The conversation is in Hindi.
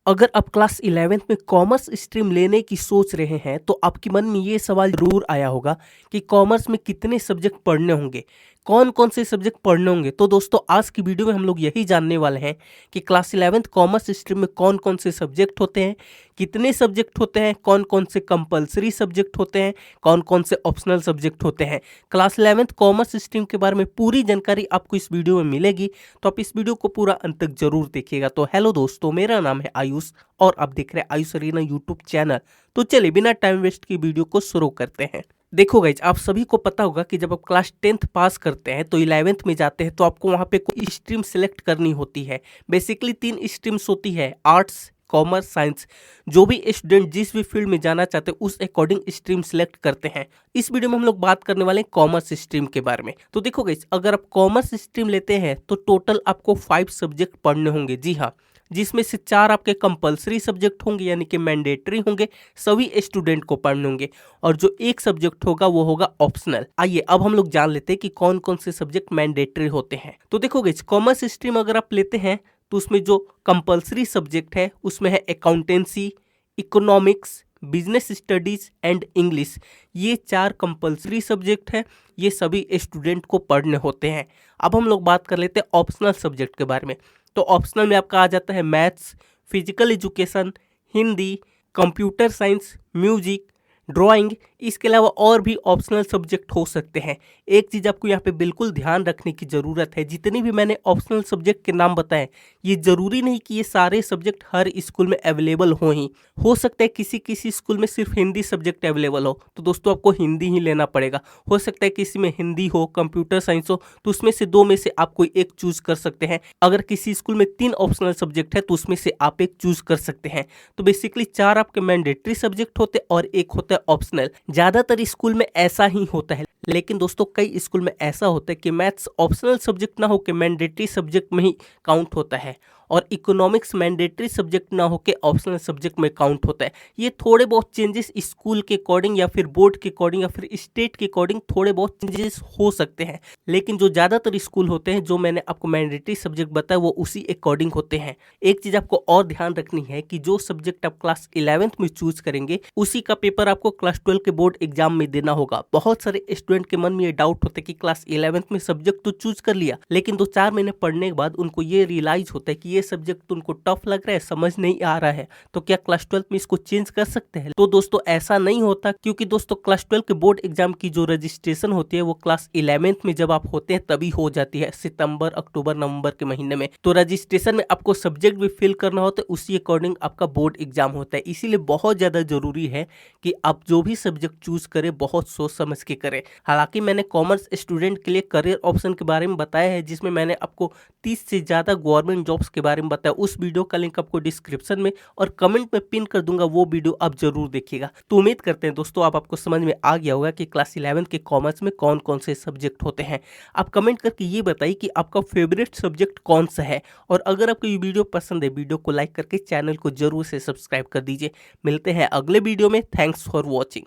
अगर आप क्लास 11th में कॉमर्स स्ट्रीम लेने की सोच रहे हैं तो आपके मन में ये सवाल ज़रूर आया होगा कि कॉमर्स में कितने सब्जेक्ट पढ़ने होंगे, कौन-कौन से सब्जेक्ट पढ़ने होंगे। तो दोस्तों आज की वीडियो में हम लोग यही जानने वाले हैं कि क्लास 11th कॉमर्स स्ट्रीम में कौन-कौन से सब्जेक्ट होते हैं, कितने सब्जेक्ट होते हैं, कौन-कौन से कंपल्सरी सब्जेक्ट होते हैं, कौन-कौन से ऑप्शनल सब्जेक्ट होते हैं। क्लास 11th कॉमर्स स्ट्रीम के बारे में पूरी जानकारी आपको इस वीडियो में मिलेगी, तो आप इस वीडियो को पूरा अंत तक जरूर देखिएगा। तो हेलो दोस्तों, मेरा नाम है आयुष और आप देख रहे हैं आयुष अरीना यूट्यूब चैनल। तो चलिए बिना टाइम वेस्ट की वीडियो को शुरू करते हैं। देखो गाइज, आप सभी को पता होगा कि जब आप क्लास 10th पास करते हैं तो 11th में जाते हैं तो आपको वहाँ पे कोई स्ट्रीम सेलेक्ट करनी होती है। बेसिकली 3 स्ट्रीम्स होती है, आर्ट्स, कॉमर्स, साइंस। जो भी स्टूडेंट जिस भी फील्ड में जाना चाहते हैं उस अकॉर्डिंग स्ट्रीम सेलेक्ट करते हैं। इस वीडियो में हम लोग बात करने वाले हैं कॉमर्स स्ट्रीम के बारे में। तो देखो गाइज, अगर आप कॉमर्स स्ट्रीम लेते हैं तो टोटल आपको 5 सब्जेक्ट पढ़ने होंगे। जी हाँ, जिसमें से 4 आपके कंपलसरी सब्जेक्ट होंगे यानी कि मैंडेटरी होंगे, सभी स्टूडेंट को पढ़ने होंगे, और जो एक सब्जेक्ट होगा वो होगा ऑप्शनल। आइए अब हम लोग जान लेते हैं कि कौन कौन से सब्जेक्ट मैंडेटरी होते हैं। तो देखो गाइस, कॉमर्स स्ट्रीम अगर आप लेते हैं तो उसमें जो कंपलसरी सब्जेक्ट है उसमें है accountancy, economics, business studies and English. ये 4 कंपलसरी सब्जेक्ट है, ये सभी स्टूडेंट को पढ़ने होते हैं। अब हम लोग बात कर लेते हैं ऑप्शनल सब्जेक्ट के बारे में। तो ऑप्शनल में आपका आ जाता है maths, physical education, Hindi, computer science, music, drawing. इसके अलावा और भी ऑप्शनल सब्जेक्ट हो सकते हैं। एक चीज़ आपको यहाँ पे बिल्कुल ध्यान रखने की ज़रूरत है, जितने भी मैंने ऑप्शनल सब्जेक्ट के नाम बताए, ये ज़रूरी नहीं कि ये सारे सब्जेक्ट हर स्कूल में अवेलेबल हो ही। हो सकता है किसी किसी स्कूल में सिर्फ हिंदी सब्जेक्ट अवेलेबल हो, तो दोस्तों आपको हिंदी ही लेना पड़ेगा। हो सकता है किसी में हिंदी हो, कंप्यूटर साइंस हो, तो उसमें से 2 में से आप कोई एक चूज कर सकते हैं। अगर किसी स्कूल में 3 ऑप्शनल सब्जेक्ट है तो उसमें से आप एक चूज कर सकते हैं। तो बेसिकली 4 आपके मैंडेटरी सब्जेक्ट होते हैं और एक होता है ऑप्शनल। ज़्यादातर स्कूल में ऐसा ही होता है, लेकिन दोस्तों कई स्कूल में ऐसा होता है कि मैथ्स ऑप्शनल सब्जेक्ट ना हो के मैंडेटरी सब्जेक्ट में ही काउंट होता है, और इकोनॉमिक्स मैंडेटरी सब्जेक्ट ना हो के ऑप्शनल सब्जेक्ट में काउंट होता है। ये थोड़े बहुत चेंजेस स्कूल के अकॉर्डिंग या फिर बोर्ड के अकॉर्डिंग या फिर स्टेट के अकॉर्डिंग थोड़े बहुत चेंजेस हो सकते हैं, लेकिन जो ज़्यादातर स्कूल होते हैं, जो मैंने आपको मैंडेटरी सब्जेक्ट बताया, वो उसी अकॉर्डिंग होते हैं। एक चीज़ आपको और ध्यान रखनी है कि जो सब्जेक्ट आप क्लास 11th में चूज करेंगे उसी का पेपर आपको क्लास 12 के बोर्ड एग्जाम में देना होगा। बहुत सारे स्टूडेंट के मन में ये डाउट होता है कि क्लास 11th में सब्जेक्ट तो चूज कर लिया, लेकिन 2-4 महीने पढ़ने के बाद उनको ये रियलाइज होता है कि ये सब्जेक्ट तो उनको टफ लग रहा है, समझ नहीं आ रहा है, तो क्या क्लास 12 में इसको चेंज कर सकते हैं। तो दोस्तों ऐसा नहीं होता, क्योंकि दोस्तों क्लास 12 के बोर्ड एग्जाम की जो रजिस्ट्रेशन होती है वो क्लास 11th में जब आप होते हैं तभी हो जाती है, सितंबर, अक्टूबर, नवंबर के महीने में। तो रजिस्ट्रेशन में आपको सब्जेक्ट भी फिल करना होता है, उसी अकॉर्डिंग आपका बोर्ड एग्जाम होता है। इसीलिए बहुत ज़्यादा जरूरी है कि आप जो भी सब्जेक्ट चूज करें बहुत सोच समझ के करें। हालांकि मैंने कॉमर्स स्टूडेंट के लिए करियर ऑप्शन के बारे में बताया है, जिसमें मैंने आपको 30 से ज़्यादा गवर्नमेंट जॉब्स के बारे में बताया। उस वीडियो का लिंक आपको डिस्क्रिप्शन में और कमेंट में पिन कर दूंगा, वो वीडियो आप जरूर देखिएगा। तो उम्मीद करते हैं दोस्तों आपको समझ में आ गया होगा कि क्लास 11th के कॉमर्स में कौन कौन से सब्जेक्ट होते हैं। आप कमेंट करके ये बताइए कि आपका फेवरेट सब्जेक्ट कौन सा है, और अगर आपको ये वीडियो पसंद है, वीडियो को लाइक करके चैनल को जरूर से सब्सक्राइब कर दीजिए। मिलते हैं अगले वीडियो में। Thanks for watching.